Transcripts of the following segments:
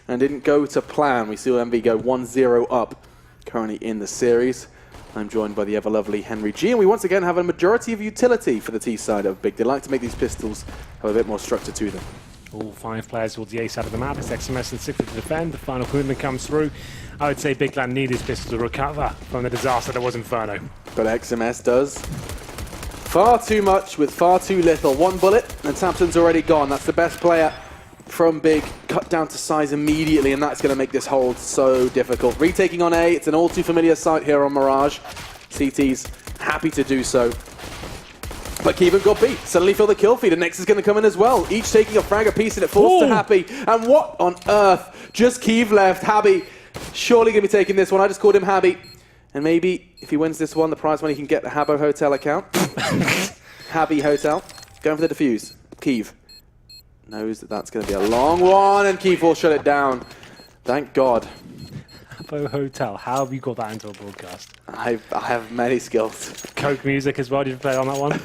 and didn't go to plan. We saw Envy go 1-0 up currently in the series. I'm joined by the ever-lovely Henry G, and we once again have a majority of utility for the T side of Big. They like to make these pistols have a bit more structure to them. All 5 players towards the A side of the map. It's XMS and 60 to defend. The final movement comes through. I would say Big Clan need his pistol to recover from the disaster that was Inferno. But XMS does far too much with far too little. 1 bullet, and Tapson's already gone. That's the best player from Big. Cut down to size immediately, and that's going to make this hold so difficult. Retaking on A. It's an all too familiar sight here on Mirage. CT's happy to do so. But Keevan got beat. Suddenly feel the kill feed, and Nex is going to come in as well. Each taking a frag a piece, and it falls to Happy. And what on earth? Just Keev left. Happy surely going to be taking this one. I just called him Happy. And maybe if he wins this one, the prize money he can get the Habbo Hotel account. Happy Hotel. Going for the defuse. Keev knows that that's going to be a long one, and Keev will shut it down. Thank God. Habbo Hotel. How have you got that into a broadcast? I have many skills. Coke music as well. Did you play on that one?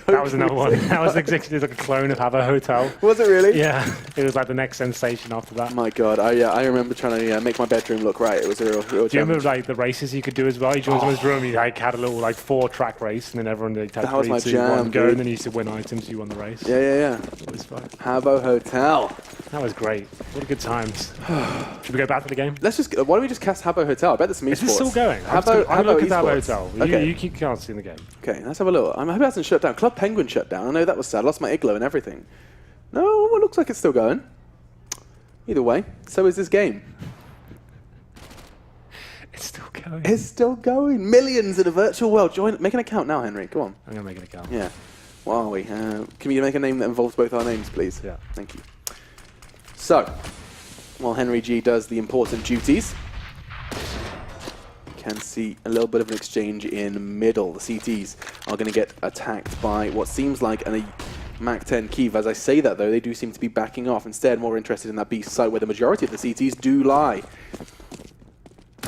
That was another one. That was exactly like a clone of Habbo Hotel. Was it really? Yeah. It was like the next sensation after that. My God. I remember trying to make my bedroom look right. It was a real do you remember like the races you could do as well? You joined someone's room, you like had a little like 4-track race, and then everyone like, had 3, 2, 1 go, and then you used to win items. You won the race. Yeah. It was fun. Habbo Hotel. That was great. What a good times. Should we go back to the game? Let's just. Why don't we just cast Habbo Hotel? I bet there's some esports. Is this still going? Habbo look at Habbo esports. Hotel. Okay. You keep casting the game. Okay, let's have a look. I hope it hasn't shut down. Club Penguin shut down. I know that was sad. I lost my igloo and everything. No, it looks like it's still going. Either way, so is this game. It's still going. It's still going. Millions in a virtual world. Make an account now, Henry. Go on. I'm going to make an account. Yeah. What are we? Can you make a name that involves both our names, please? Yeah. Thank you. So, while Henry G does the important duties, can see a little bit of an exchange in middle. The CTs are going to get attacked by what seems like a Mac-10 Keev. As I say that, though, they do seem to be backing off. Instead, more interested in that B site where the majority of the CTs do lie.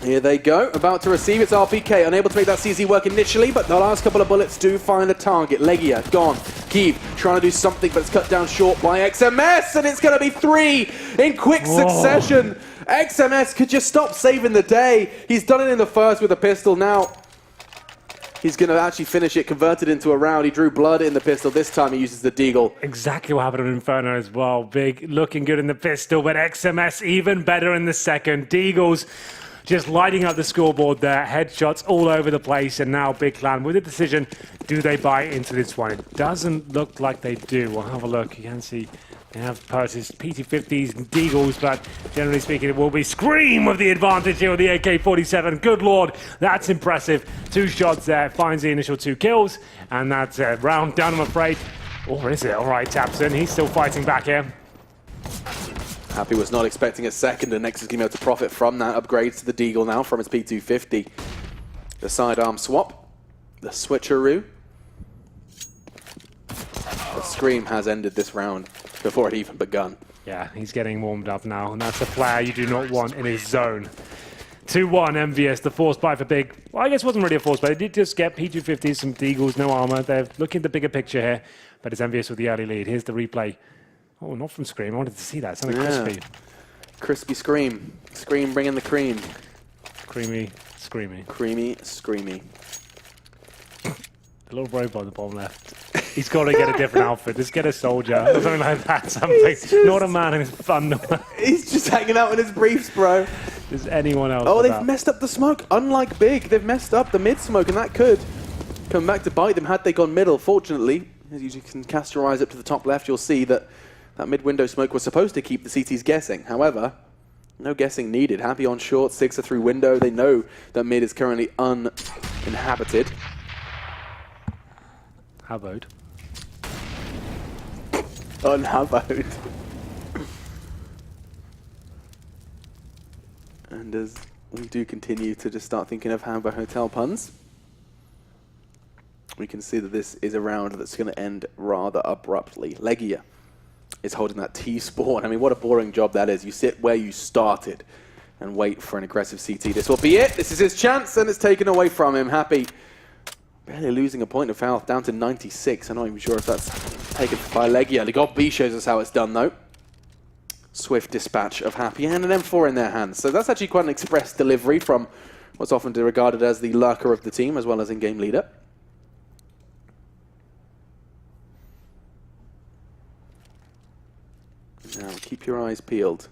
Here they go, about to receive its RPK. Unable to make that CZ work initially, but the last couple of bullets do find a target. Legia, gone. Keev trying to do something, but it's cut down short by XMS, and it's going to be 3 in quick succession. XMS could just stop saving the day. He's done it in the first with a pistol. Now he's going to actually finish it, convert it into a round. He drew blood in the pistol. This time he uses the deagle. Exactly what happened in Inferno as well. Big looking good in the pistol, but XMS even better in the second. Deagles just lighting up the scoreboard there. Headshots all over the place, and now Big Clan with a decision. Do they buy into this one? It doesn't look like they do. We'll have a look. You can see they have purchased PT-50s and Deagles, but generally speaking, it will be Scream with the advantage here with the AK-47. Good Lord, that's impressive. 2 shots there, finds the initial 2 kills, and that's a round done, I'm afraid. Or is it? All right, Tapson, he's still fighting back here. Happy was not expecting a second, and Nex is going to be able to profit from that. Upgrades to the Deagle now from his P250. The sidearm swap, the switcheroo. The Scream has ended this round before it even begun. Yeah, he's getting warmed up now, and that's a player you do not want in his zone. 2-1 ENVYUS, the force buy for Big. Well, I guess it wasn't really a force buy. They did just get P250s, some Deagles, no armor. They're looking at the bigger picture here, but it's ENVYUS with the early lead. Here's the replay. Oh, not from Scream. I wanted to see that. It sounded crispy. Crispy Scream. Scream bringing the cream. Creamy, screamy. Creamy, screamy. The little robot on the bottom left. He's got to get a different outfit. Just get a soldier or something like that. Something. Not a man in his underwear. He's just hanging out in his briefs, bro. Does anyone else? Oh, they've messed up the smoke. Unlike Big, they've messed up the mid smoke, and that could come back to bite them had they gone middle. Fortunately, as you can cast your eyes up to the top left, you'll see that that mid-window smoke was supposed to keep the CTs guessing. However, no guessing needed. Happy on short, 6 through window. They know that mid is currently uninhabited. Hallowed. Unhallowed. And as we do continue to just start thinking of Habbo Hotel puns, we can see that this is a round that's going to end rather abruptly. Legia is holding that T-spawn. I mean, what a boring job that is. You sit where you started and wait for an aggressive CT. This will be it. This is his chance, and it's taken away from him. Happy barely losing a point of health, down to 96. I'm not even sure if that's taken by Legia. The God B shows us how it's done, though. swift dispatch of Happy and an M4 in their hands. So that's actually quite an express delivery from what's often regarded as the lurker of the team, as well as in-game leader. Now, keep your eyes peeled,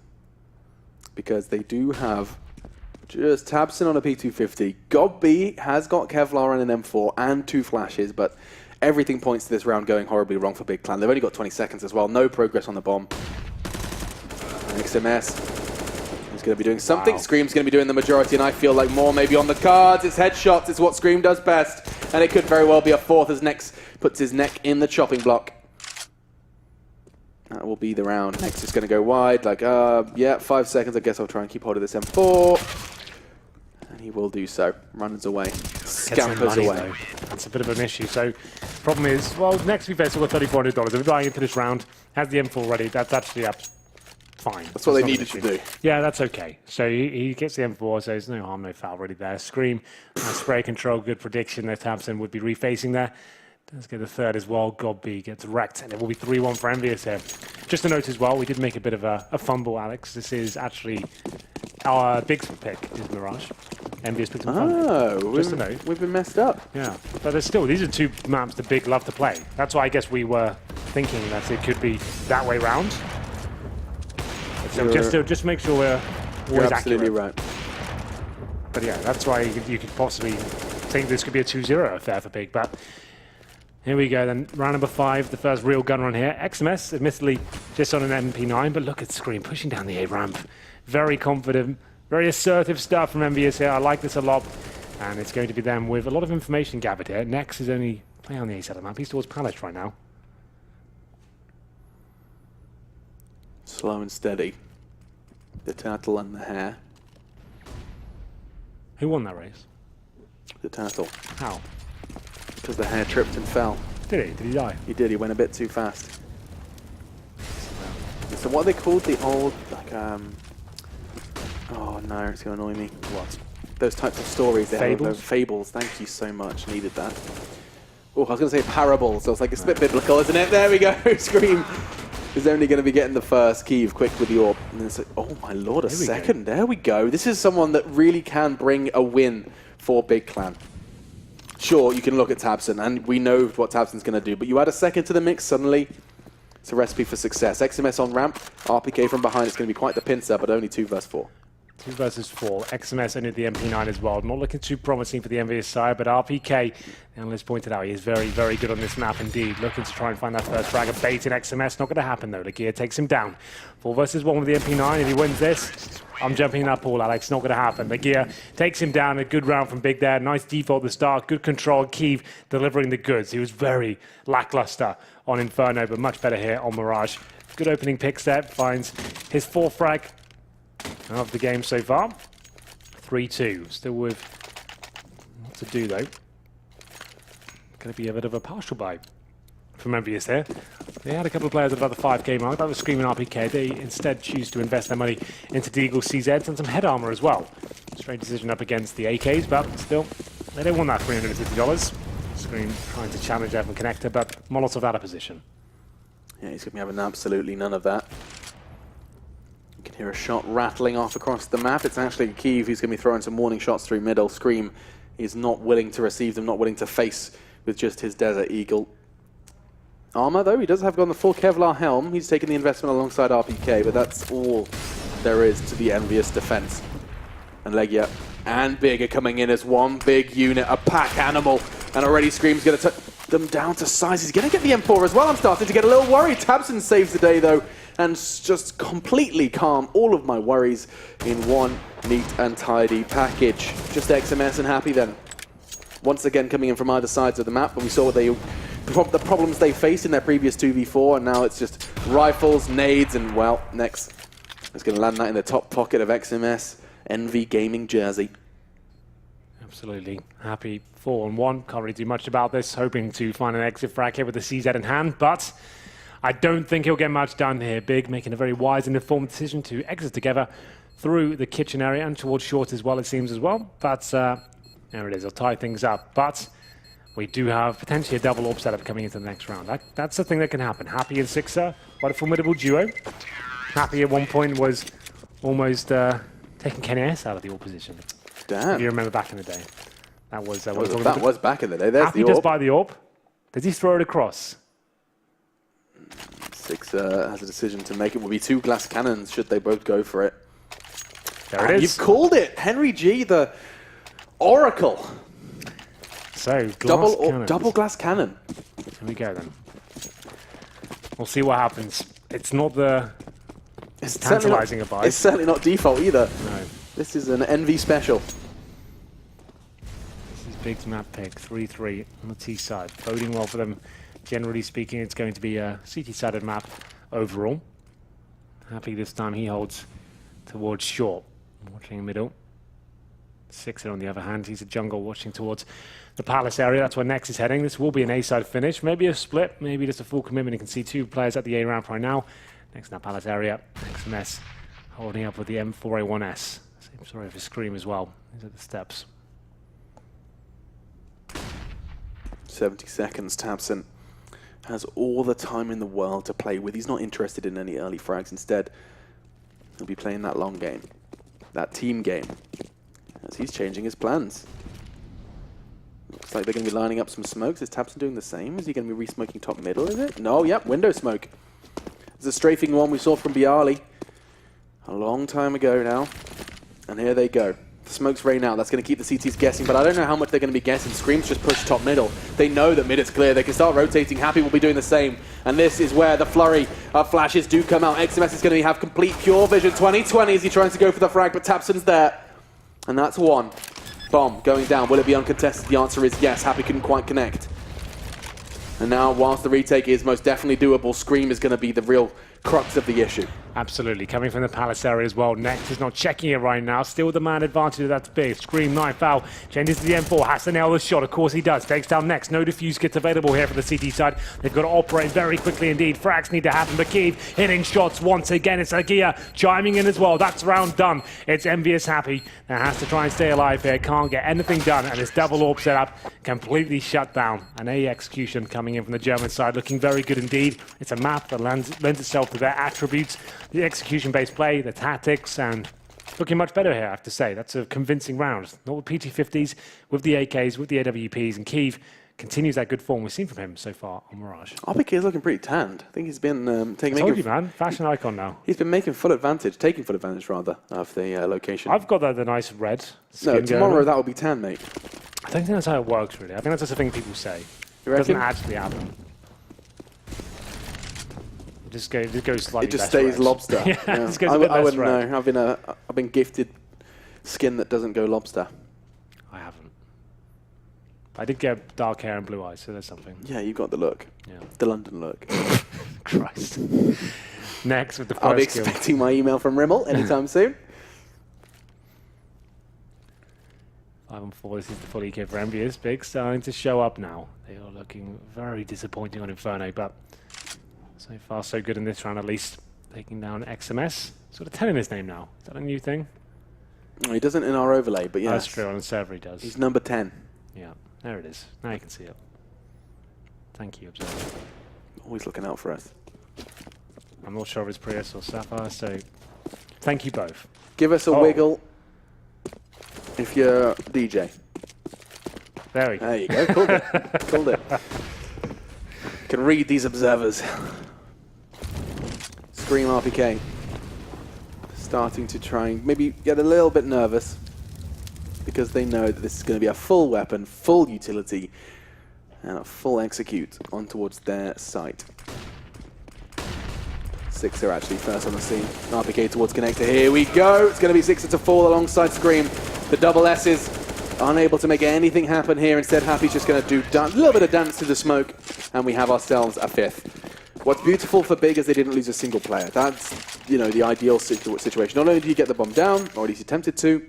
because they do have just Tabson on a P250. Godby has got Kevlar and an M4 and 2 flashes, but everything points to this round going horribly wrong for Big Clan. They've only got 20 seconds as well. No progress on the bomb. XMS is going to be doing something. Wow. Scream's going to be doing the majority, and I feel like more maybe on the cards. It's headshots. It's what Scream does best, and it could very well be a fourth as Nex puts his neck in the chopping block. That will be the round. Next is going to go wide. Like, yeah, 5 seconds. I guess I'll try and keep hold of this M4. And he will do so. Runs away. Scampers away. Though. That's a bit of an issue. So, problem is, well, next we've still got $3,400. If we're buying into this round, has the M4 ready. That's actually up. Fine. That's what they needed to do. Yeah, that's okay. So he gets the M4, so there's no harm, no foul really there. Scream, spray control, good prediction that Tabson would be refacing there. Does get the third as well. Godby gets wrecked, and it will be 3-1 for ENVYUS here. Just a note as well, we did make a bit of a fumble, Alex. This is actually our big pick, is Mirage. ENVYUS picked some fumble. Oh, just a note. We've been messed up. Yeah, but there's still, these are 2 maps the Big love to play. That's why I guess we were thinking that it could be that way round. So just make sure we're always absolutely accurate. Right. But yeah, that's why you could possibly think this could be a 2-0 affair for Big. But here we go then, round number 5, the first real gun run here. XMS, admittedly, just on an MP9, but look at Scream pushing down the A ramp. Very confident, very assertive stuff from ENVYUS here. I like this a lot, and it's going to be them with a lot of information gathered here. Nex is only playing on the A side of the map. He's towards Palace right now. Slow and steady. The turtle and the hare. Who won that race? The turtle. How? Because the hare tripped and fell. Did he? Did he die? He did. He went a bit too fast. So what are they called? The old, like, oh no, it's going to annoy me. What? Those types of stories. Fables? Fables. Thank you so much. Needed that. Oh, I was going to say parables. I was like, it's a bit biblical, isn't it? There we go. Scream is only going to be getting the first Kiev quick with the orb. And then it's like, oh my lord, a second. There we go. This is someone that really can bring a win for Big Clan. Sure, you can look at Tabson, and we know what Tabson's going to do, but you add a second to the mix, suddenly it's a recipe for success. XMS on ramp, RPK from behind. It's going to be quite the pincer, but only 2 versus 4. 2 versus 4. XMS only the MP9 as well. Not looking too promising for the ENVYUS side, but RPK, the analyst pointed out, he is very, very good on this map indeed. Looking to try and find that first frag of bait in XMS. Not going to happen though. The gear takes him down. 4 versus 1 with the MP9. If he wins this, I'm jumping in that pool, Alex. Not going to happen. The gear takes him down. A good round from Big there. Nice default at the start. Good control. Kiev delivering the goods. He was very lackluster on Inferno, but much better here on Mirage. Good opening pick step. Finds his 4th frag of the game so far. 3-2. Still with what to do though. Going to be a bit of a partial buy from ENVYUS here. They had a couple of players at about the 5k mark. That was Screaming RPK. They instead choose to invest their money into Deagle CZs and some head armor as well. Strange decision up against the AKs, but still, they don't want that $350. Scream trying to challenge there from Connector, but Molotov out of position. Yeah, he's going to be having absolutely none of that. You can hear a shot rattling off across the map. It's actually Kiev who's going to be throwing some warning shots through middle. Scream is not willing to receive them, not willing to face with just his Desert Eagle. Armor, though, he does have got the full Kevlar helm. He's taken the investment alongside RPK, but that's all there is to the ENVYUS defense. And Legia and Big are coming in as one big unit, a pack animal. And already Scream's going to take them down to size. He's going to get the M4 as well. I'm starting to get a little worried. Tabson saves the day, though, and just completely calm all of my worries in one neat and tidy package. Just XMS and Happy then. Once again coming in from either sides of the map, but we saw what the problems they faced in their previous 2v4, and now it's just rifles, nades, and well, Nex is going to land that in the top pocket of XMS Envy Gaming jersey. Absolutely. Happy 4-1. Can't really do much about this. Hoping to find an exit frag here with the CZ in hand, but I don't think he'll get much done here. Big making a very wise and informed decision to exit together through the kitchen area and towards short as well, it seems as well. But there it is. I'll tie things up. But we do have potentially a double orb setup coming into the next round. That's the thing that can happen. Happy and Sixer, quite a formidable duo. Happy at one point was almost taking KNS out of the AWP position. Damn. If you remember back in the day. That was back in the day. There's Happy the does AWP. buy the AWP. Does he throw it across? Sixer has a decision to make. It will be 2 glass cannons should they both go for it. There it is. You've called it. Henry G, the Oracle. So, Double glass cannon. Here we go then. We'll see what happens. It's not the tantalizing a buy. It's certainly not default either. No. This is an Envy special. This is Big's map pick, 3-3 on the T side. Boding well for them. Generally speaking, it's going to be a CT-sided map overall. Happy this time he holds towards short. Watching middle. Sixer on the other hand, he's a jungle watching towards the Palace area. That's where Next is heading. This will be an A-side finish. Maybe a split, maybe just a full commitment. You can see 2 players at the A ramp right now. Next in that Palace area. XMS holding up with the M4A1S. Same story for Scream as well. These are the steps. 70 seconds, Tabson has all the time in the world to play with. He's not interested in any early frags. Instead, he'll be playing that long game, that team game, as he's changing his plans. Looks like they're going to be lining up some smokes. Is Tabson doing the same? Is he going to be re-smoking top middle, is it? No, yep, window smoke. There's a strafing one we saw from Bialy a long time ago now. And here they go. The smoke's rain out. That's going to keep the CTs guessing, but I don't know how much they're going to be guessing. Scream's just push top middle. They know that mid is clear. They can start rotating. Happy will be doing the same. And this is where the flurry of flashes do come out. XMS is going to have complete pure vision. 2020 as he tries to go for the frag, but Tabson's there. And that's one. Bomb going down. Will it be uncontested? The answer is yes. Happy couldn't quite connect. And now, whilst the retake is most definitely doable, Scream is going to be the real crux of the issue. Absolutely, coming from the Palace area as well. Next is not checking it right now. Still the man advantage, that's big. Scream, knife out, changes to the M4, has to nail the shot. Of course he does, takes down Next. No defuse gets available here for the CT side. They've got to operate very quickly indeed. Frags need to happen, but Kiev hitting shots once again. It's Agia chiming in as well. That's round done. It's ENVYUS Happy that has to try and stay alive here. Can't get anything done, and this double AWP setup completely shut down. An A execution coming in from the German side, looking very good indeed. It's a map that lends itself to their attributes. The execution-based play, the tactics, and looking much better here, I have to say. That's a convincing round. Not with PT50s, with the AKs, with the AWPs, and Kiev continues that good form we've seen from him so far on Mirage. RPK is looking pretty tanned. I think he's been taking... I told you, man. Fashion icon now. He's been taking full advantage, rather, of the location. I've got the nice red skin. No, tomorrow that will be tan, mate. I don't think that's how it works, really. I think that's just a thing people say. You It doesn't reckon? actually happen. It goes slightly It just less stays red. lobster. Yeah, it just goes a bit I less wouldn't red. know. I've been gifted skin that doesn't go lobster. I haven't. I did get dark hair and blue eyes, so there's something. Yeah, you got the look. Yeah. The London look. Christ. Next with the first I'll be kill. expecting my email from Rimmel anytime soon. 5-4, this is the full EK for ENVYUS. Big starting to show up now. They are looking very disappointing on Inferno, but so far so good in this round at least. Taking down XMS. Sort of telling his name now. Is that a new thing? He doesn't in our overlay, but yes. That's true, on the server he does. He's number 10. Yeah, there it is. Now you can see it. Thank you, Observer. Always looking out for us. I'm not sure if it's Prius or Sapphire, so thank you both. Give us a wiggle if you're DJ. There we go. There you go. Called it. Called it. Can read these observers. Scream RPK. Starting to try and maybe get a little bit nervous because they know that this is going to be a full weapon, full utility, and a full execute on towards their site. Sixer actually first on the scene. RPK towards connector. Here we go. It's going to be Sixer to fall alongside Scream. The double S's unable to make anything happen here. Instead, Happy's just going to do a little bit of dance to the smoke, and we have ourselves a 5th. What's beautiful for Big is they didn't lose a single player. That's, you know, the ideal situation. Not only do you get the bomb down, or at least you attempted to,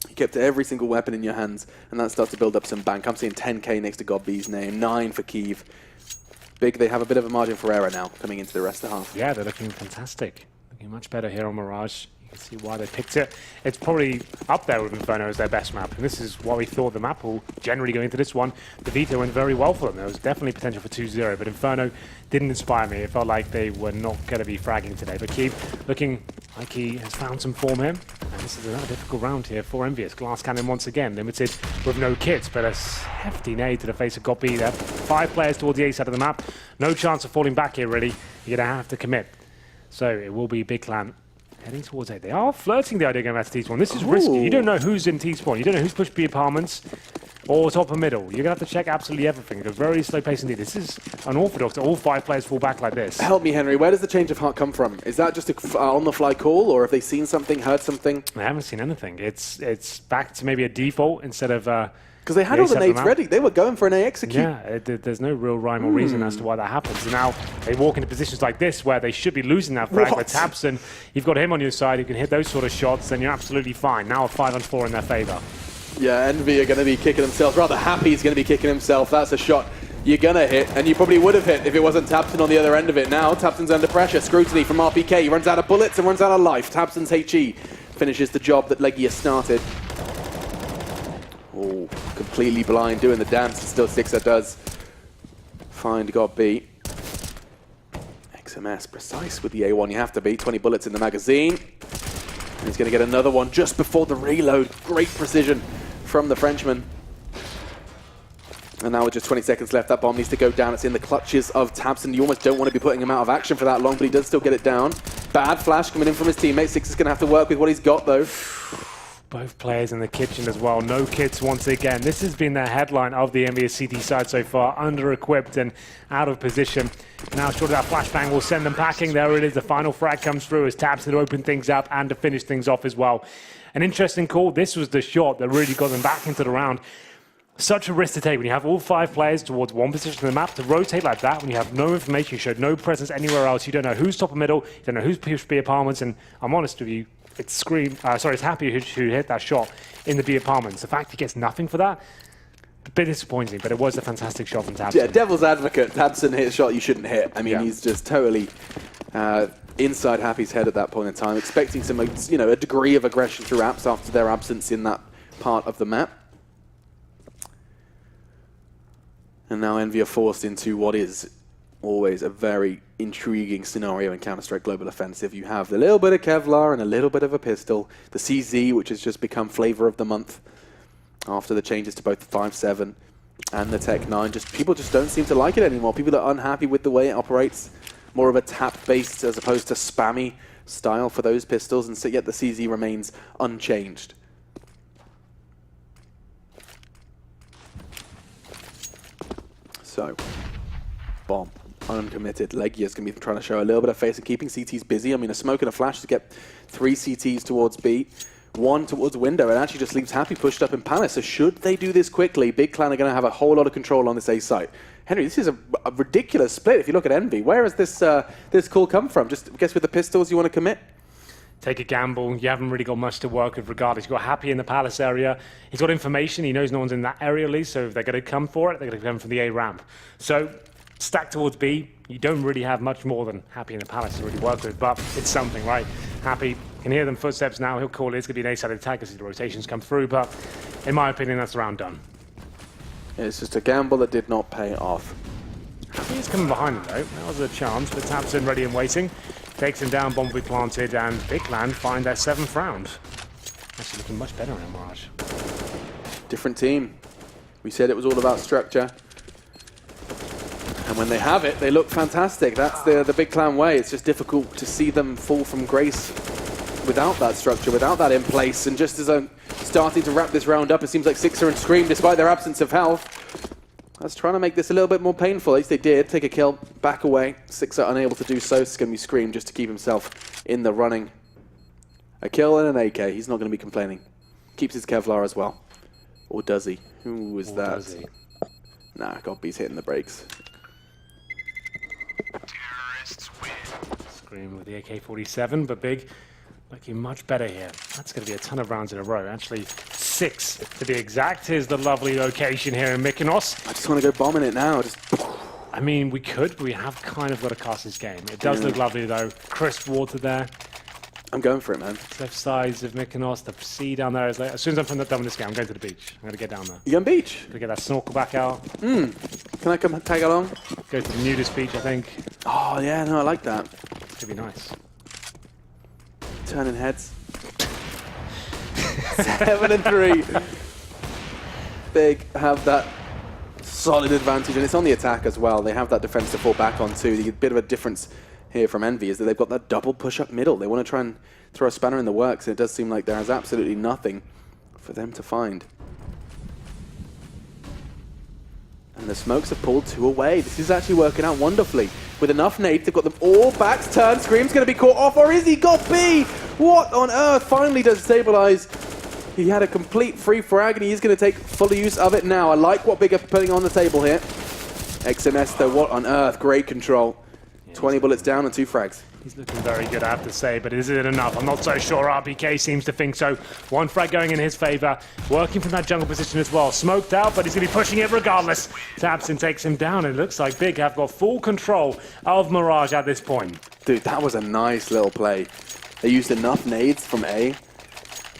you kept every single weapon in your hands, and that starts to build up some bank. I'm seeing 10k next to GodB's name, 9 for Kiev. Big, they have a bit of a margin for error now, coming into the rest of the half. Yeah, they're looking fantastic. Looking much better here on Mirage. You Let's see why they picked it. It's probably up there with Inferno as their best map, and this is why we thought the map will generally go into this one. The veto went very well for them. There was definitely potential for 2-0, but Inferno didn't inspire me. It felt like they were not going to be fragging today. But Keep looking like he has found some form here. And this is another difficult round here for ENVYUS. Glass Cannon once again, limited with no kits, but a hefty nade to the face of Gopi there. 5 players towards the A side of the map. No chance of falling back here, really. You're going to have to commit. So it will be Big Clan heading towards A. They are flirting the idea of going back to T-spawn. This is risky. You don't know who's in T-spawn. You don't know who's pushed B apartments or top or middle. You're going to have to check absolutely everything at a very slow pace indeed. This is unorthodox that all 5 players fall back like this. Help me, Henry. Where does the change of heart come from? Is that just a on-the-fly call, or have they seen something, heard something? I haven't seen anything. It's back to maybe a default instead of... Because they had all the nades ready. They were going for an A execute. Yeah, there's no real rhyme or reason as to why that happens. And now they walk into positions like this where they should be losing that frag. But Tabson, you've got him on your side, you can hit those sort of shots, then you're absolutely fine. Now a 5-on-4 in their favor. Yeah, Envy are going to be kicking themselves. Rather, Happy's going to be kicking himself. That's a shot you're going to hit, and you probably would have hit if it wasn't Tabson on the other end of it. Now, Tabson's under pressure. Scrutiny from RPK. He runs out of bullets and runs out of life. Tabson's HE finishes the job that Legia started. Oh, completely blind, doing the dance, and still Sixer does find God B. XMS precise with the A1, you have to be. 20 bullets in the magazine. And he's going to get another one just before the reload. Great precision from the Frenchman. And now with just 20 seconds left, that bomb needs to go down. It's in the clutches of Tabson. You almost don't want to be putting him out of action for that long, but he does still get it down. Bad flash coming in from his teammate. Sixer's going to have to work with what he's got, though. Both players in the kitchen as well. No kits once again. This has been the headline of the ENVYUS CT side so far. Under-equipped and out of position. Now short of that flashbang will send them packing. There it is. The final frag comes through as Tabson to open things up and to finish things off as well. An interesting call. This was the shot that really got them back into the round. Such a risk to take when you have all 5 players towards one position on the map to rotate like that, when you have no information, you showed no presence anywhere else, you don't know who's top or middle, you don't know who's pushed B apartments, and I'm honest with you, it's Happy who hit that shot in the B apartments. The fact he gets nothing for that, a bit disappointing, but it was a fantastic shot from Tabson. Yeah, devil's advocate, Tabson hit a shot you shouldn't hit. I mean, he's just totally inside Happy's head at that point in time, expecting some, a degree of aggression through apps after their absence in that part of the map. And now Envy are forced into what is always a very intriguing scenario in Counter-Strike Global Offensive. You have a little bit of Kevlar and a little bit of a pistol. The CZ, which has just become flavor of the month after the changes to both the 5.7 and the Tech 9. People just don't seem to like it anymore. People are unhappy with the way it operates. More of a tap-based as opposed to spammy style for those pistols, and so yet the CZ remains unchanged. So, bomb, uncommitted. Legia's going to be trying to show a little bit of face and keeping CTs busy. I mean, a smoke and a flash to get 3 CTs towards B, 1 towards window. It actually just leaves Happy pushed up in Palace. So should they do this quickly, Big Clan are going to have a whole lot of control on this A site. Henry, this is a ridiculous split if you look at Envy. Where has this call come from? Just guess with the pistols you want to commit? Take a gamble. You haven't really got much to work with regardless. You've got Happy in the Palace area. He's got information. He knows no one's in that area at least, so if they're going to come for it, they're going to come from the A ramp. So stack towards B. You don't really have much more than Happy in the Palace to really work with, but it's something, right? Happy can hear them footsteps now. He'll call it. It's going to be an A-side attack as the rotations come through, but in my opinion, that's the round done. It's just a gamble that did not pay off. Happy's coming behind him, though. That was a chance, but Tabson ready and waiting. Takes him down, bomb will be planted, and Big Clan find their 7th round. Actually looking much better in Mirage. Different team. We said it was all about structure. And when they have it, they look fantastic. That's the Big Clan way. It's just difficult to see them fall from grace without that structure, without that in place. And just as I'm starting to wrap this round up, it seems like Sixer and Scream, despite their absence of health, that's trying to make this a little bit more painful. At least they did. Take a kill, back away. Sixer unable to do so. It's going to be Scream just to keep himself in the running. A kill and an AK. He's not going to be complaining. Keeps his Kevlar as well. Or does he? Who is that? Does he? Nah, Godby's hitting the brakes. Terrorists win. Scream with the AK-47, but Big looking much better here. That's going to be a ton of rounds in a row. Actually, 6 to be exact. Here's the lovely location here in Mykonos. I just want to go bombing it now. I mean, we could, but we have kind of got to cast this game. It does look lovely, though. Crisp water there. I'm going for it, man. Left sides of Mykonos, the sea down there is like, as soon as I'm done with this game, I'm going to the beach. I'm going to get down there. You going beach? To get that snorkel back out. Can I come tag along? Go to the nudist beach, I think. Oh, yeah, no, I like that. Should be nice. Turning heads. 7 and 3. Big have that solid advantage, and it's on the attack as well. They have that defense to fall back on too. The bit of a difference here from Envy is that they've got that double push-up middle. They want to try and throw a spanner in the works, and it does seem like there is absolutely nothing for them to find. And the smokes have pulled 2 away. This is actually working out wonderfully. With enough nades, they've got them all backs turned. Scream's going to be caught off, or is he? Got B! What on earth? Finally does stabilize. He had a complete free frag, and he's going to take full use of it now. I like what Big are putting on the table here. XMS, though, what on earth? Great control. 20 bullets down and 2 frags. He's looking very good, I have to say, but is it enough? I'm not so sure. RPK seems to think so. 1 frag going in his favor. Working from that jungle position as well. Smoked out, but he's going to be pushing it regardless. tabseN takes him down. It looks like Big have got full control of Mirage at this point. Dude, that was a nice little play. They used enough nades from A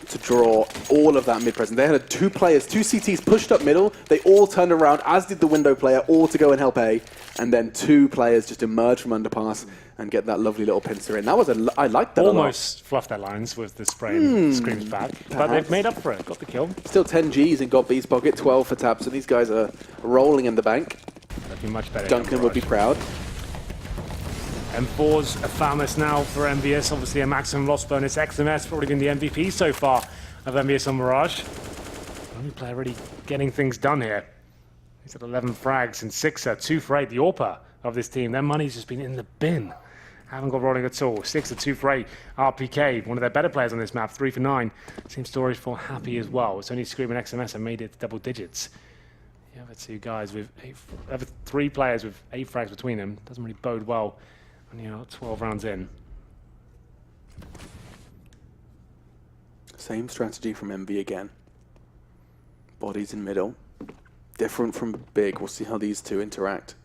to draw all of that mid-presence. They had 2 players, 2 CTs pushed up middle. They all turned around, as did the window player, all to go and help A. And then 2 players just emerge from underpass and get that lovely little pincer in. That was I liked that almost fluffed their lines with the spray and Scream's back. But they've made up for it. Got the kill. Still 10 Gs in got B's pocket, 12 for tabseN. So these guys are rolling in the bank. Looking much better. Duncan would be proud. M4's a famous now for ENVYUS. Obviously a maximum loss bonus. XMS probably been the MVP so far of ENVYUS on Mirage. Only player really getting things done here. He's at 11 frags and 6er, 2 for 8. The AWPer of this team. Their money's just been in the bin. Haven't got rolling at all. 6er, 2 for 8. RPK, one of their better players on this map, 3 for 9. Same story for Happy as well. It's only Scream and XMS have made it double digits. The other 2 guys with 3 players with 8 frags between them. Doesn't really bode well when you're 12 rounds in. Same strategy from MV again. Bodies in middle. Different from Big. We'll see how these 2 interact.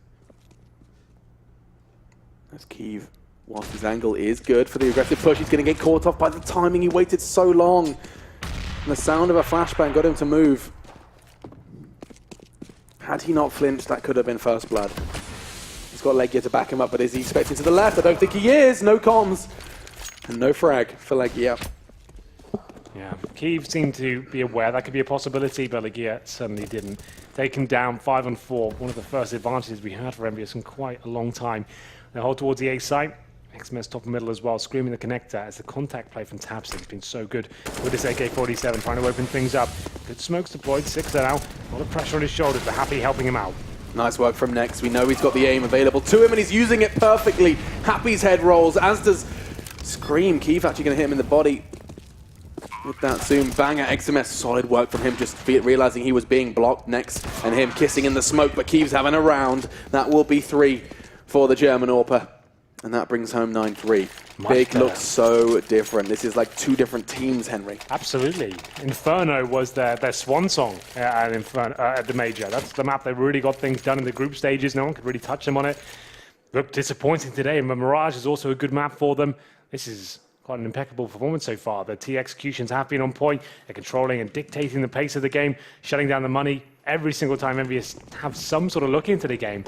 That's Kiev. Whilst his angle is good for the aggressive push, he's going to get caught off by the timing. He waited so long. And the sound of a flashbang got him to move. Had he not flinched, that could have been first blood. He's got Legia to back him up, but is he expecting to the left? I don't think he is. No comms. And no frag for Legia. Yeah, Kiev seemed to be aware that could be a possibility, but Legia certainly didn't. Taken down 5 on 4. One of the first advantages we had for ENVYUS in quite a long time. They hold towards the A site. XMS top and middle as well, screaming the connector as the contact play from tabseN has been so good with this AK-47, trying to open things up. Good smokes deployed, 6er now. A lot of pressure on his shoulders, but Happy helping him out. Nice work from Nex. We know he's got the aim available to him, and he's using it perfectly. Happy's head rolls, as does Scream. Keith actually going to hit him in the body with that zoom banger. XMS, solid work from him, just realizing he was being blocked. Nex and him kissing in the smoke, but Keith's having a round. That will be 3 for the German AWPer. And that brings home 9-3. Big looks so different. This is like 2 different teams, Henry. Absolutely. Inferno was their swan song at the major. That's the map they really got things done in the group stages. No one could really touch them on it. Looked disappointing today, but Mirage is also a good map for them. This is quite an impeccable performance so far. The T executions have been on point. They're controlling and dictating the pace of the game, shutting down the money every single time ENVYUS have some sort of look into the game.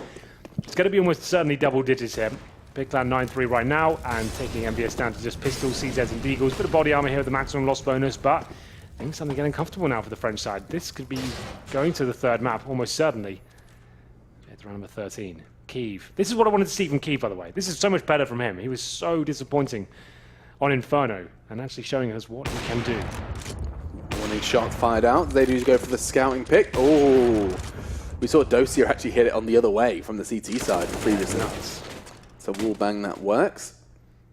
It's going to be almost certainly double digits here. Big Clan 9-3 right now, and taking ENVYUS down to just pistols, CZs, and Deagles. Bit of body armor here with the maximum loss bonus, but things are getting comfortable now for the French side. This could be going to the 3rd map, almost certainly. It's round number 13. Kiev. This is what I wanted to see from Kiev, by the way. This is so much better from him. He was so disappointing on Inferno, and actually showing us what he can do. Warning shots fired out. They do go for the scouting pick. Oh, we saw Dossier actually hit it on the other way from the CT side previously. Nice. So wall bang that works.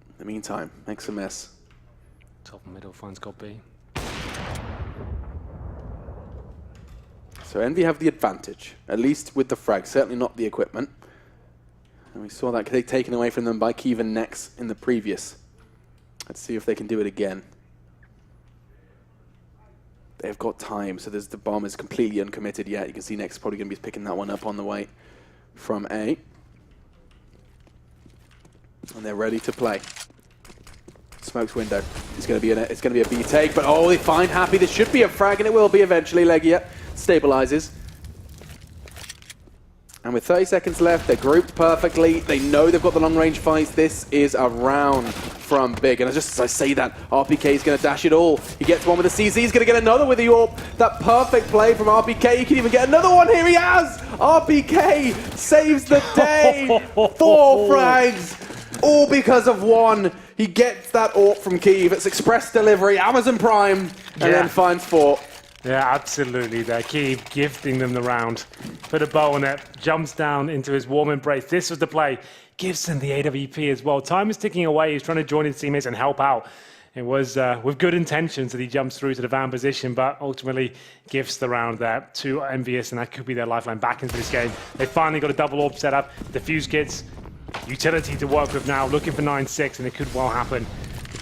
In the meantime, XMS. Top and middle finds God B. So Envy have the advantage, at least with the frag, certainly not the equipment. And we saw that taken away from them by Kiev and Nex in the previous. Let's see if they can do it again. They've got time, so the bomb is completely uncommitted yet. You can see Nex probably going to be picking that one up on the way from A. And they're ready to play. smokes window. It's going to be it's going to be a B take, but oh, they find Happy. This should be a frag, and it will be eventually. Legia stabilizes. And with 30 seconds left, they're grouped perfectly. They know they've got the long-range fights. This is a round from Big. And just as I say that, RPK is going to dash it all. He gets one with the CZ. He's going to get another with the AWP. That perfect play from RPK. He can even get another one. Here he has! RPK saves the day. 4 frags, all because of one. He gets that AWP from Kyiv. It's express delivery, Amazon Prime, and then finds 4. Yeah, absolutely. They keep gifting them the round. Put a bow on it, jumps down into his warm embrace. This was the play. Gives him the AWP as well. Time is ticking away. He's trying to join his teammates and help out. It was with good intentions that he jumps through to the van position, but ultimately gives the round there to ENVYUS, and that could be their lifeline back into this game. They finally got a double AWP set up. Defuse kits, utility to work with now, looking for 9-6, and it could well happen.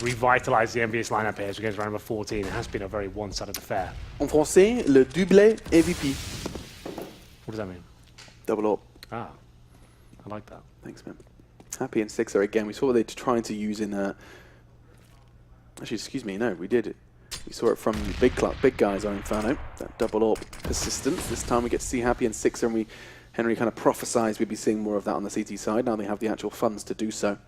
Revitalize the ENVYUS lineup here as we go to round number 14. It has been a very one-sided affair. En français, le doublé MVP. What does that mean? Double AWP. Ah, I like that. Thanks, man. Happy and Sixer again. We saw what they're trying to use in. Actually, excuse me. No, we did it. We saw it from big guys on Inferno. That double AWP persistence. This time we get to see Happy and Sixer, and Henry kind of prophesized we'd be seeing more of that on the CT side. Now they have the actual funds to do so.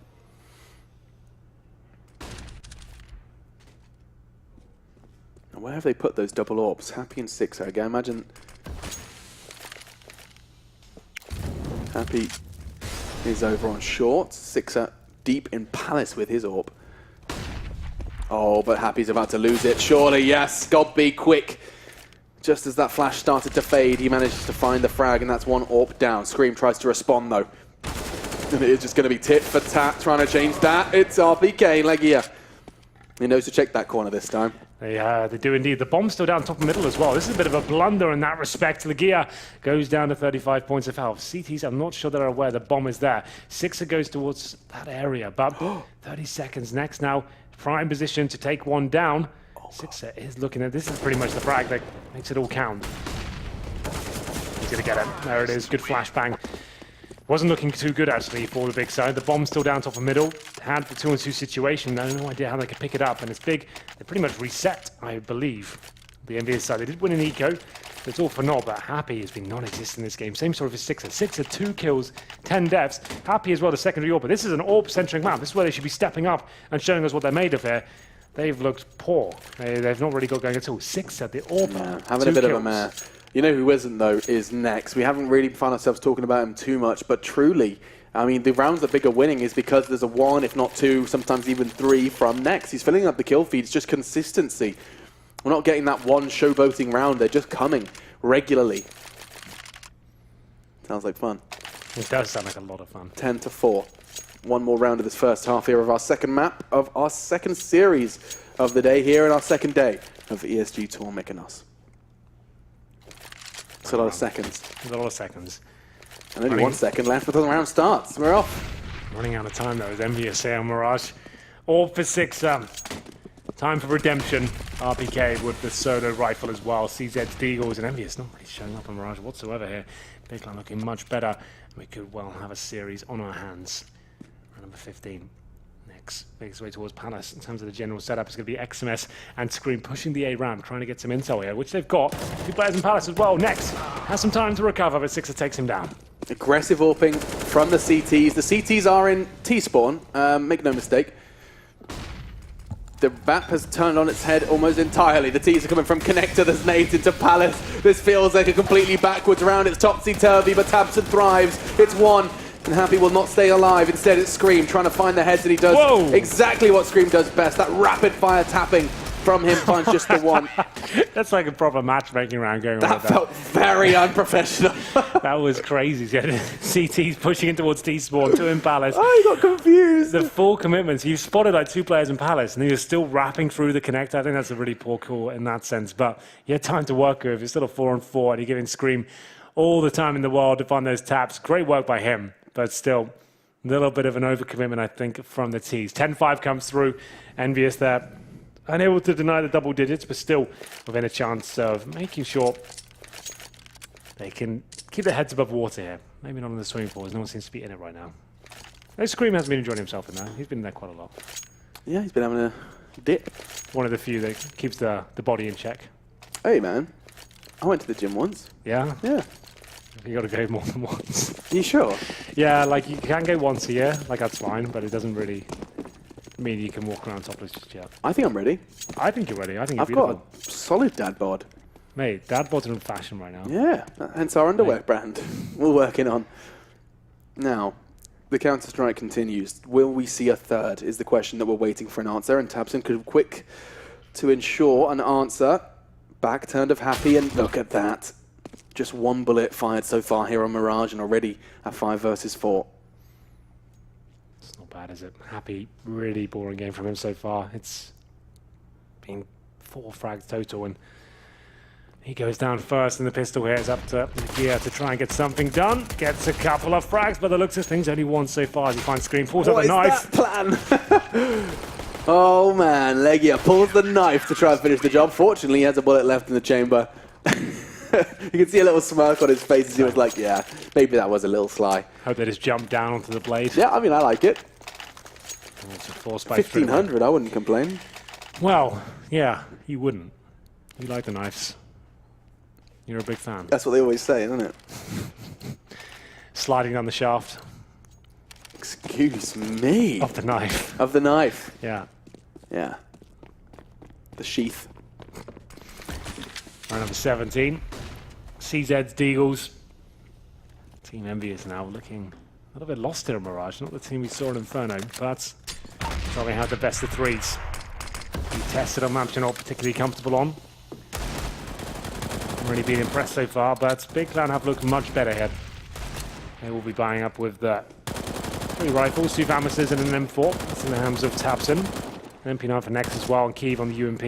Where have they put those double AWPs? Happy and Sixer. Again, imagine Happy is over on short. Sixer deep in Palace with his AWP. Oh, but Happy's about to lose it. Surely, yes. God be quick. Just as that flash started to fade, he manages to find the frag, and that's one AWP down. Scream tries to respond, though. And it is just going to be tit for tat, trying to change that. It's RPK, Legia. He knows to check that corner this time. They do indeed. The bomb's still down top of middle as well. This is a bit of a blunder in that respect. Legia goes down to 35 points of health. CTs, I'm not sure they're aware the bomb is there. Sixer goes towards that area, but 30 seconds next now. Prime position to take one down. Sixer is looking at this. Is pretty much the frag that makes it all count. He's going to get it. There it is. Good flashbang. Wasn't looking too good, actually, for the big side. The bomb's still down top of middle. Had the 2-on-2 situation. I have no idea how they could pick it up. And it's big. They pretty much reset, I believe, the ENVYUS side. They did win an eco. It's all for naught, but Happy has been non-existent in this game. Same sort of as Sixer. Sixer, 2 kills, 10 deaths. Happy as well, the secondary AWP. But this is an AWP-centric map. This is where they should be stepping up and showing us what they're made of here. They've looked poor. They've not really got going at all. Sixer, the AWP. Yeah, having a bit of a mare. You know who isn't, though, is Next. We haven't really found ourselves talking about him too much, but truly, I mean, the rounds that Big are winning is because there's a 1, if not 2, sometimes even 3 from Next. He's filling up the kill feed. It's just consistency. We're not getting that one showboating round. They're just coming regularly. Sounds like fun. It does sound like a lot of fun. 10-4. One more round of this first half here of our second map of our second series of the day here in our second day of ESG Tour Mykonos. It's a lot of seconds. It's a lot of seconds. And only 1 second left before the round starts. We're off. Running out of time, though, as ENVYUS say on Mirage. All for Sixer. Time for redemption. RPK with the solo rifle as well. CZ's Deagles and ENVYUS not really showing up on Mirage whatsoever here. Big Line looking much better. We could well have a series on our hands. Round number 15. Next, makes its way towards Palace. In terms of the general setup, it's going to be XMS and Scream pushing the A ramp, trying to get some intel here, which they've got. 2 players in Palace as well. Next has some time to recover, but Sixer takes him down. Aggressive AWPing from the CTs. The CTs are in T-spawn, make no mistake. The map has turned on its head almost entirely. The T's are coming from Connector, there's nades into Palace. This feels like a completely backwards round. It's topsy-turvy, but Tabson thrives. It's 1. And Happy will not stay alive. Instead, it's Scream trying to find the heads, and he does exactly what Scream does best. That rapid-fire tapping from him finds just the 1. That's like a proper matchmaking round going on. That felt very unprofessional. That was crazy. CT's pushing in towards T-spawn, 2 in Palace. I got confused. The full commitments. You've spotted like 2 players in Palace, and he was still wrapping through the connector. I think that's a really poor call in that sense. But you had time to work with. It's still a 4-on-4, and you're giving Scream all the time in the world to find those taps. Great work by him. But still, a little bit of an overcommitment, I think, from the T's. 10-5 comes through. ENVYUS there. Unable to deny the double digits, but still within a chance of making sure they can keep their heads above water here. Maybe not in the swimming pool, as no one seems to be in it right now. No, Scream hasn't been enjoying himself in there. He's been in there quite a lot. Yeah, he's been having a dip. One of the few that keeps the body in check. Hey, man. I went to the gym once. Yeah? Yeah. You got to go more than once. Are you sure? Yeah, like you can go once a year. Like that's fine, but it doesn't really mean you can walk around topless just yet. I think I'm ready. I think you're ready. I think you're I've beautiful. got a solid dad bod. Mate, dad bods are in fashion right now. Yeah, hence our underwear brand. We're working on. Now, the counter-strike continues. Will we see a third is the question that we're waiting for an answer. And tabseN could quick to ensure an answer. Back turned of Happy, and look at that. Just one bullet fired so far here on Mirage, and already a 5 versus 4. It's not bad, is it? Happy, really boring game from him so far. It's been 4 frags total, and he goes down first, and the pistol here is up to Legia to try and get something done. Gets a couple of frags, but the looks of things only one so far as he finds Scream, pulls out the knife. What is that plan? Oh man, Legia pulls the knife to try and finish the job. Fortunately, he has a bullet left in the chamber. You can see a little smirk on his face as he was like, yeah, maybe that was a little sly. Hope they just jumped down onto the blade. Yeah, I mean, I like it. And it's a 1,500, I wouldn't complain. Well, yeah, you wouldn't. You like the knives. You're a big fan. That's what they always say, isn't it? Sliding down the shaft. Excuse me. Of the knife. Of the knife. Yeah. Yeah. The sheath. Round number 17. CZ's Deagles. Team ENVYUS now looking a little bit lost here in Mirage. Not the team we saw in Inferno, but probably had the best of threes. He tested on maps you're not particularly comfortable on. Really been impressed so far, but Big Clan have looked much better here. They will be buying up with 3 rifles, 2 Vamoses and an M4. That's in the hands of tabseN. An MP9 for Nex as well, and Kiev on the UMP.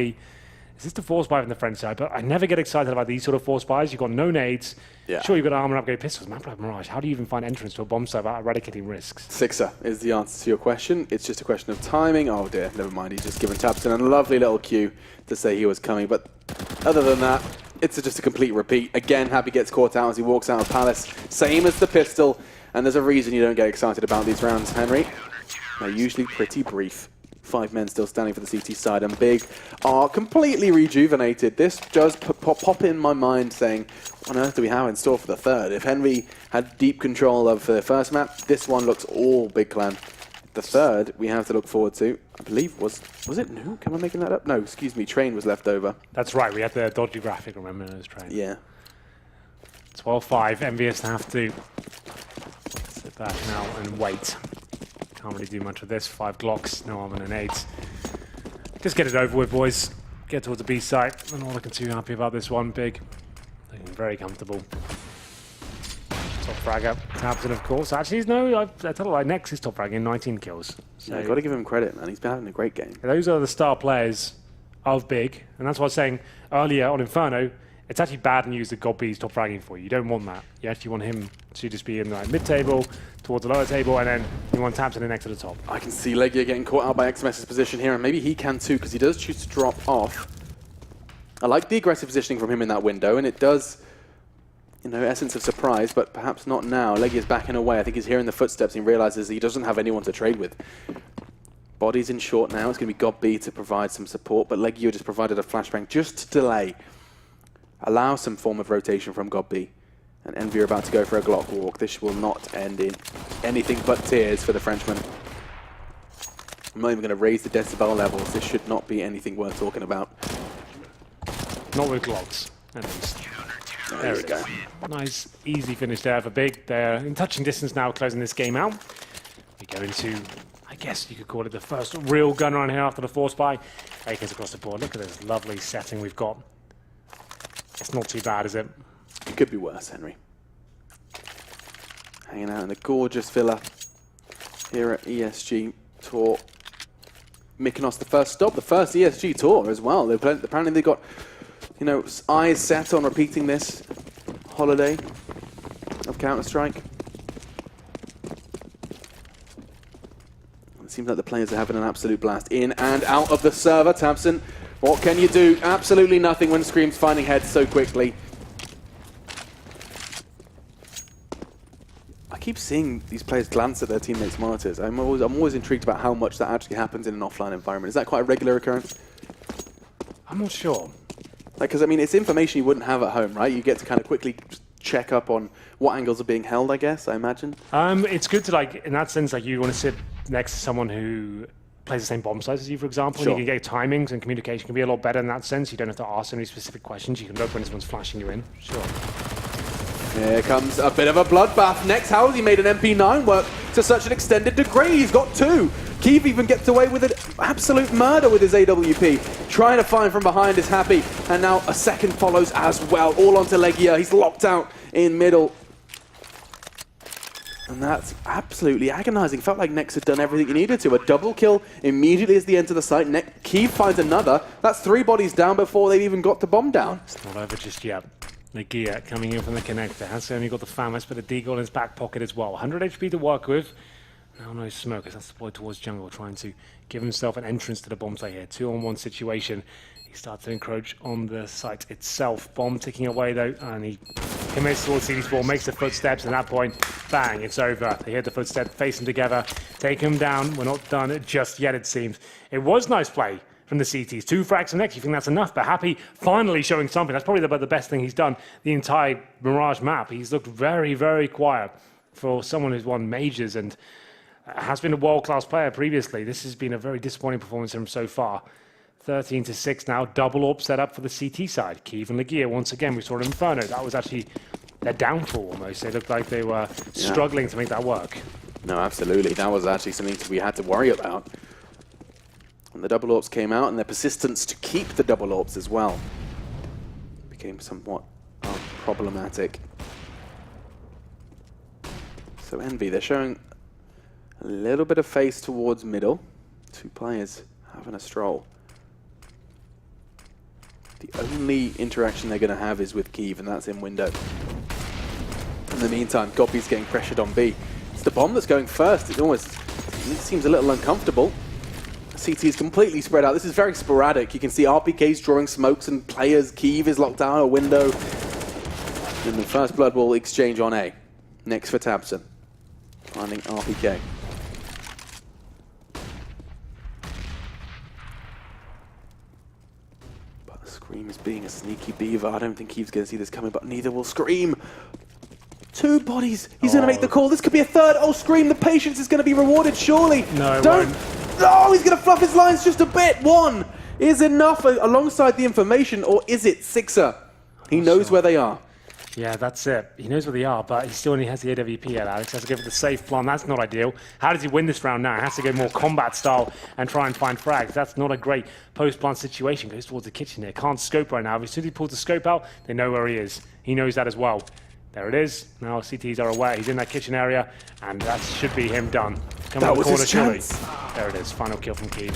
Is this the force buy from the French side? But I never get excited about these sort of force buys. You've got no nades. Yeah. Sure, you've got armor and upgrade pistols. Map like Mirage, how do you even find entrance to a bomb site without eradicating risks? Sixer is the answer to your question. It's just a question of timing. Oh dear, never mind. He's just given tabseN a lovely little cue to say he was coming. But other than that, it's just a complete repeat. Again, Happy gets caught out as he walks out of Palace. Same as the pistol. And there's a reason you don't get excited about these rounds, Henry. They're usually pretty brief. 5 men still standing for the CT side, and Big are completely rejuvenated. This does pop in my mind saying, what on earth do we have in store for the third? If Henry had deep control of the first map, this one looks all Big Clan. The third we have to look forward to, I believe, was it Nuke? Am I making that up? No, excuse me, Train was left over. That's right, we had the dodgy graphic, remember, in those Train. Yeah. 12-5, ENVYUS have to sit back now and wait. Can't really do much with this. 5 Glocks, no armor and nades. Just get it over with, boys. Get towards the B site. I'm not looking too happy about this one. Big. Looking very comfortable. Top fragger. tabseN, of course. Actually, no, I tell you, like, Nex is top fragging, 19 kills. So Yeah, got to give him credit, man. He's been having a great game. those are the star players of Big. And that's what I was saying earlier on Inferno. It's actually bad news that God B is top fragging for you. You don't want that. You actually want him to just be in the mid-table, towards the lower table, and then you want tabseN and Nex at the top. I can see Legia getting caught out by XMS's position here, and maybe he can too, because he does choose to drop off. I like the aggressive positioning from him in that window, and it does, you know, essence of surprise, but perhaps not now. Legia's backing away. I think he's hearing the footsteps and he realizes he doesn't have anyone to trade with. Body's in short now. It's going to be God B to provide some support, but Legia just provided a flashbang just to delay. Allow some form of rotation from God B. And ENVY are about to go for a Glock walk. This will not end in anything but tears for the Frenchman. I'm not even going to raise the decibel levels. This should not be anything worth talking about. Not with Glocks, at least. There we go. Nice, easy finish there for Big. They're in touching distance now, closing this game out. We go into, I guess you could call it the first real gun run here after the force buy. AKs across the board. Look at this lovely setting we've got. It's not too bad, is it? It could be worse, Henry. Hanging out in the gorgeous villa here at ESG Tour Mykonos, the first stop, the first ESG Tour as well. Apparently they got, you know, eyes set on repeating this holiday of Counter-Strike. It seems like the players are having an absolute blast. In and out of the server, tabseN. What can you do? Absolutely nothing when Scream's finding heads so quickly. I keep seeing these players glance at their teammates' monitors. I'm always intrigued about how much that actually happens in an offline environment. Is that quite a regular occurrence? I'm not sure. Like, because I mean, it's information you wouldn't have at home, right? You get to kind of quickly check up on what angles are being held, I guess, I imagine. It's good to, like, in that sense, like, you want to sit next to someone who plays the same bomb size as you, for example. Sure. And you can get timings, and communication can be a lot better in that sense. You don't have to ask any specific questions. You can look when someone's flashing you in. Sure. Here comes a bit of a bloodbath. Next, how has he made an MP9 work to such an extended degree? He's got 2. Keith even gets away with an absolute murder with his AWP. Trying to find from behind is Happy, and now a second follows as well. All onto Legia. He's locked out in middle. And that's absolutely agonizing. Felt like Nex had done everything he needed to. A double kill immediately as they enter the site. Keith finds another. That's 3 bodies down before they've even got the bomb down. It's not over just yet. Legia coming in from the connector. Has only got the Famas, but a Deagle in his back pocket as well. 100 HP to work with. Now no smoke as that's deployed towards jungle, trying to give himself an entrance to the bomb site here. 2-on-1 situation. He starts to encroach on the site itself. Bomb ticking away though, and he commits towards CD4, makes the footsteps, and at that point, bang, it's over. They hit the footstep, face them together, take him down. We're not done just yet, it seems. It was nice play from the CTs. 2 frags from Nex, you think that's enough, but Happy finally showing something. That's probably about the best thing he's done the entire Mirage map. He's looked very, very quiet for someone who's won majors and has been a world-class player previously. This has been a very disappointing performance from him so far. 13-6 now, double AWP set up for the CT side. Kiev and Legia, once again, we saw Inferno. That was actually their downfall almost. They looked like they were struggling to make that work. No, absolutely. That was actually something we had to worry about. And the double AWPs came out, and their persistence to keep the double AWPs as well became somewhat problematic. So Envy, they're showing a little bit of face towards middle. 2 players having a stroll. The only interaction they're going to have is with Kiev, and that's in window. In the meantime, Goppy's getting pressured on B. It's the bomb that's going first. It seems a little uncomfortable. CT is completely spread out. This is very sporadic. You can see RPKs drawing smokes and players. Kiev is locked down a window. And the first blood will exchange on A. Next for Tabson. Finding RPK. But Scream is being a sneaky beaver. I don't think Kiev's going to see this coming, but neither will Scream. 2 bodies. He's going to make the call. This could be a third. Oh, Scream, the patience is going to be rewarded, surely. No, it don't. won't. Oh, he's going to fluff his lines just a bit. 1 is enough alongside the information, or is it Sixer? He knows where they are. Yeah, that's it. He knows where they are, but he still only has the AWP yet, Alex. Has to go for the safe plan. That's not ideal. How does he win this round now? He has to go more combat style and try and find frags. That's not a great post-plan situation. Goes towards the kitchen here. Can't scope right now. As soon as he pulls the scope out, they know where he is. He knows that as well. There it is. Now CTs are aware. He's in that kitchen area, and that should be him done. That was his chance. There it is. Final kill from Kiev.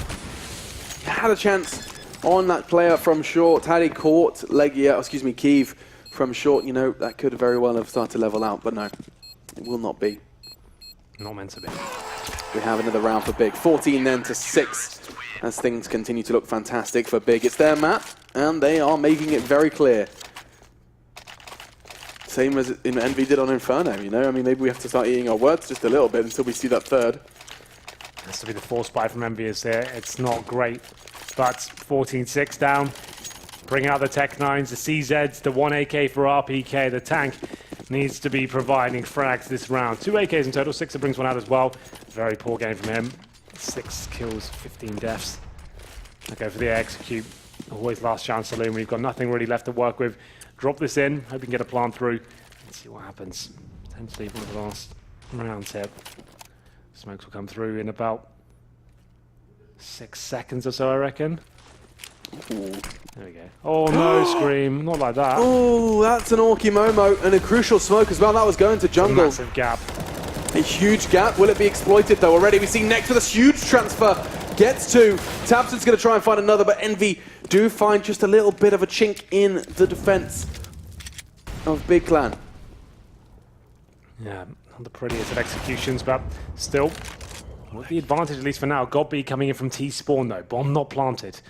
Had a chance on that player from short. Had he caught Kiev from short, you know, that could very well have started to level out, but no, it will not be. Not meant to be. We have another round for Big. 14 then to 6 as things continue to look fantastic for Big. It's their map, and they are making it very clear. Same as Envy did on Inferno, you know? I mean, maybe we have to start eating our words just a little bit until we see that third. Has to be the force buy from ENVYUS there. It's not great, but 14-6 down. Bring out the Tech 9s, the CZs, the 1 AK for RPK. The tank needs to be providing frags this round. 2 AKs in total, Sixer brings one out as well. Very poor game from him. 6 kills, 15 deaths. I go for the execute. Always last chance saloon when you've got nothing really left to work with. Drop this in, hope you can get a plant through. Let's see what happens. Potentially one of the last rounds here. Smokes will come through in about 6 seconds or so, I reckon. Ooh. There we go. Oh no, Scream. Not like that. Oh, that's an Orky Momo and a crucial smoke as well. That was going to jungle. Massive gap. A huge gap. Will it be exploited though? Already we see Nex with a huge transfer. Gets 2. Tabson's going to try and find another, but Envy do find just a little bit of a chink in the defense of Big Clan. Yeah, not the prettiest of executions, but still, with the advantage at least for now. Godby coming in from T-spawn though. Bomb not planted.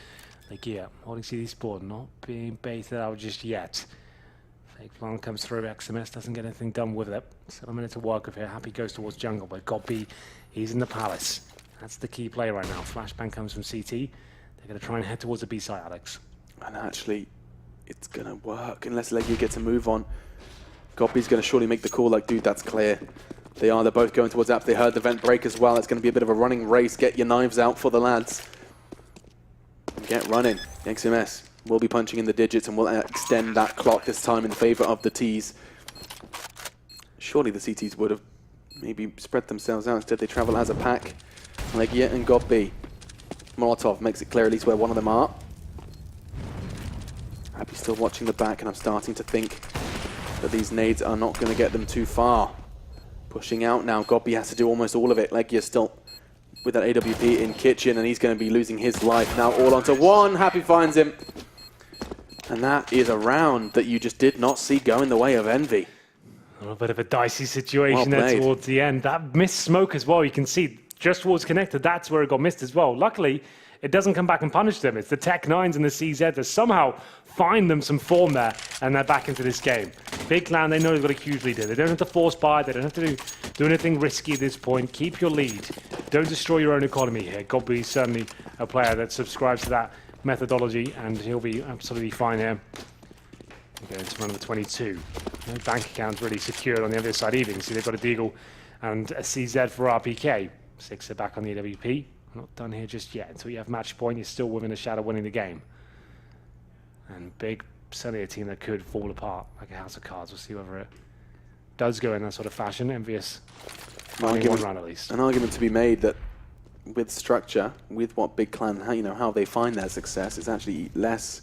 Legia holding CD spawn, not being baited out just yet. Big plan comes through, XMS doesn't get anything done with it. 7 minutes to work with here. Happy goes towards jungle, but Godby, he's in the palace. That's the key play right now. Flashbang comes from CT. They're going to try and head towards the B side, Alex. And actually, it's going to work unless Legia gets a move on. Godby's going to surely make the call like, dude, that's clear. They're both going towards App. They heard the vent break as well. It's going to be a bit of a running race. Get your knives out for the lads. Get running. XMS will be punching in the digits and will extend that clock this time in favor of the Ts. Surely the CTs would have maybe spread themselves out. Instead, they travel as a pack. Legia and Godby. Molotov makes it clear at least where one of them are. Happy still watching the back, and I'm starting to think that these nades are not going to get them too far. Pushing out now. Godby has to do almost all of it. Legia still with that AWP in kitchen, and he's going to be losing his life now all onto one. Happy finds him. And that is a round that you just did not see go in the way of Envy. A little bit of a dicey situation there towards the end. That missed smoke as well. You can see just towards connector, that's where it got missed as well. Luckily, it doesn't come back and punish them. It's the Tech-9s and the CZ that somehow find them some form there, and they're back into this game. Big Clan, they know they've got a huge lead there. They don't have to force buy. They don't have to do anything risky at this point. Keep your lead. Don't destroy your own economy here. Godby is certainly a player that subscribes to that methodology, and he'll be absolutely fine here. Going to run the 22. No bank accounts really secured on the other side either. You can see they've got a Deagle and a CZ for RPK. 6 are back on the AWP. Not done here just yet. Until you have match point, you're still within a shadow winning the game. And Big, certainly a team that could fall apart like a house of cards. We'll see whether it does go in that sort of fashion. ENVYUS finding one round at least. An argument to be made that with structure, with what Big Clan, how they find their success, it's actually less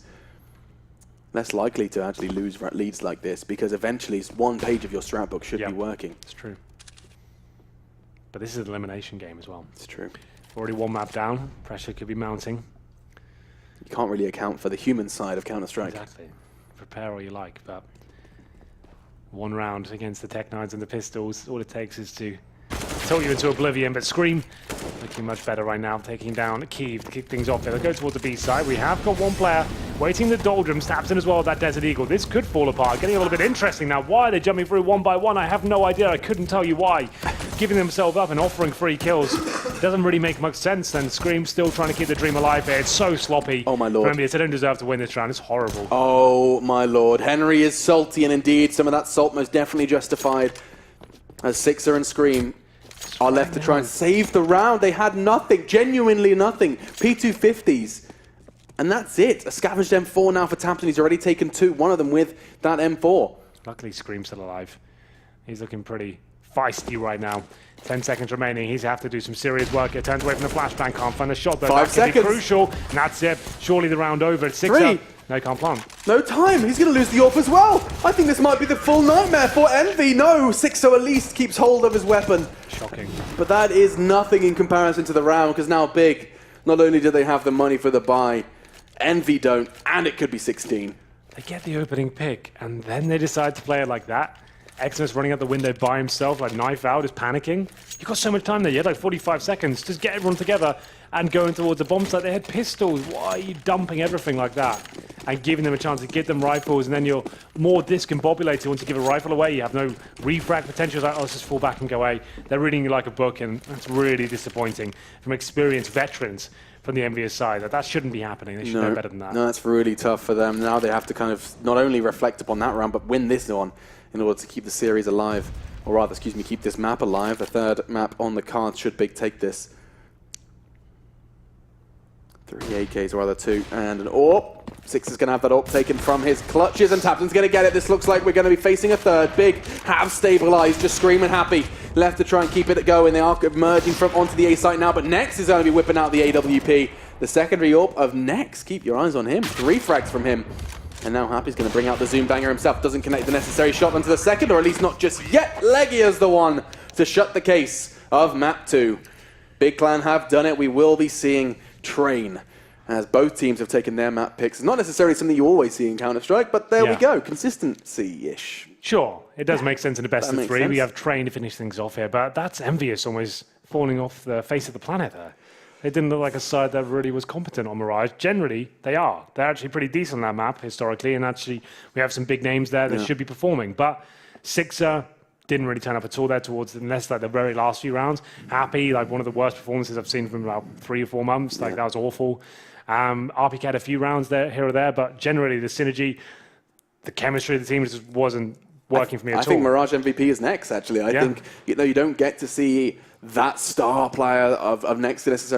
likely to actually lose leads like this, because eventually one page of your strat book should be working. It's true. But this is an elimination game as well. It's true. Already one map down. Pressure could be mounting. You can't really account for the human side of Counter-Strike. Exactly. Prepare all you like, but one round against the Tech-9s and the Pistols, all it takes is to tilt you into oblivion. But Scream looking much better right now, taking down Kiev to kick things off there. They'll go towards the B side. We have got one player waiting the doldrums, taps in as well, that Desert Eagle. This could fall apart, getting a little bit interesting now. Why are they jumping through one by one? I have no idea. I couldn't tell you why. Giving themselves up and offering free kills doesn't really make much sense. Then Scream still trying to keep the dream alive here. It's so sloppy. Oh my lord. Remember, they don't deserve to win this round. It's horrible. Oh my lord. Henry is salty, and indeed some of that salt most definitely justified, as Sixer and Scream are left to try and save the round. They had nothing, genuinely nothing. P250s. And that's it. A scavenged M4 now for Tampton. He's already taken 2, one of them with that M4. Luckily, Scream's still alive. He's looking pretty feisty right now. 10 seconds remaining. He's have to do some serious work. It turns away from the flashbang. Can't find the shot, though. 5 seconds. That could be crucial. And that's it. Surely the round over. It's 6 3. up. No, he can't plant. No time. He's going to lose the AWP as well. I think this might be the full nightmare for Envy. No, Sixo at least keeps hold of his weapon. Shocking. But that is nothing in comparison to the round, because now Big, not only do they have the money for the buy, Envy don't, and it could be 16. They get the opening pick, and then they decide to play it like that. XMS running out the window by himself, like knife out, is panicking. You've got so much time there. You had like 45 seconds. Just get everyone together and going towards the bomb site. They had pistols. Why are you dumping everything like that? And giving them a chance to get them rifles, and then you're more discombobulated once you give a rifle away. You have no refract potential. It's like, oh, let's just fall back and go away. They're reading you like a book, and that's really disappointing from experienced veterans from the ENVYUS side. That shouldn't be happening. They should know better than that. No, that's really tough for them. Now they have to kind of not only reflect upon that round, but win this one in order to keep the series alive. Or rather, excuse me, keep this map alive. The third map on the card should Big take this. 3 AKs, or rather 2, and an AWP. Six is going to have that AWP taken from his clutches, and Tapton's going to get it. This looks like we're going to be facing a third. Big have stabilized, just screaming happy. Left to try and keep it going. They are emerging from onto the A site now, but Nex is going to be whipping out the AWP. The secondary AWP of Nex. Keep your eyes on him. 3 frags from him. And now Happy's going to bring out the Zoom Banger himself. Doesn't connect the necessary shot onto the second, or at least not just yet. Legia's the one to shut the case of map 2. Big Clan have done it. We will be seeing Train, as both teams have taken their map picks. It's not necessarily something you always see in Counter-Strike, but there we go. Consistency-ish. Sure, it does make sense in the best of 3. Sense. We have Train to finish things off here, but that's ENVYUS almost falling off the face of the planet there. It didn't look like a side that really was competent on Mirage. Generally, they are. They're actually pretty decent on that map historically, and actually we have some big names there that should be performing. But Sixer didn't really turn up at all there unless like the very last few rounds. Happy, like one of the worst performances I've seen from about 3 or 4 months. Like that was awful. RPK had a few rounds there, here or there, but generally the synergy, the chemistry of the team just wasn't working for me at all. I think Mirage MVP is next, actually. I think you don't get to see that star player of next necessarily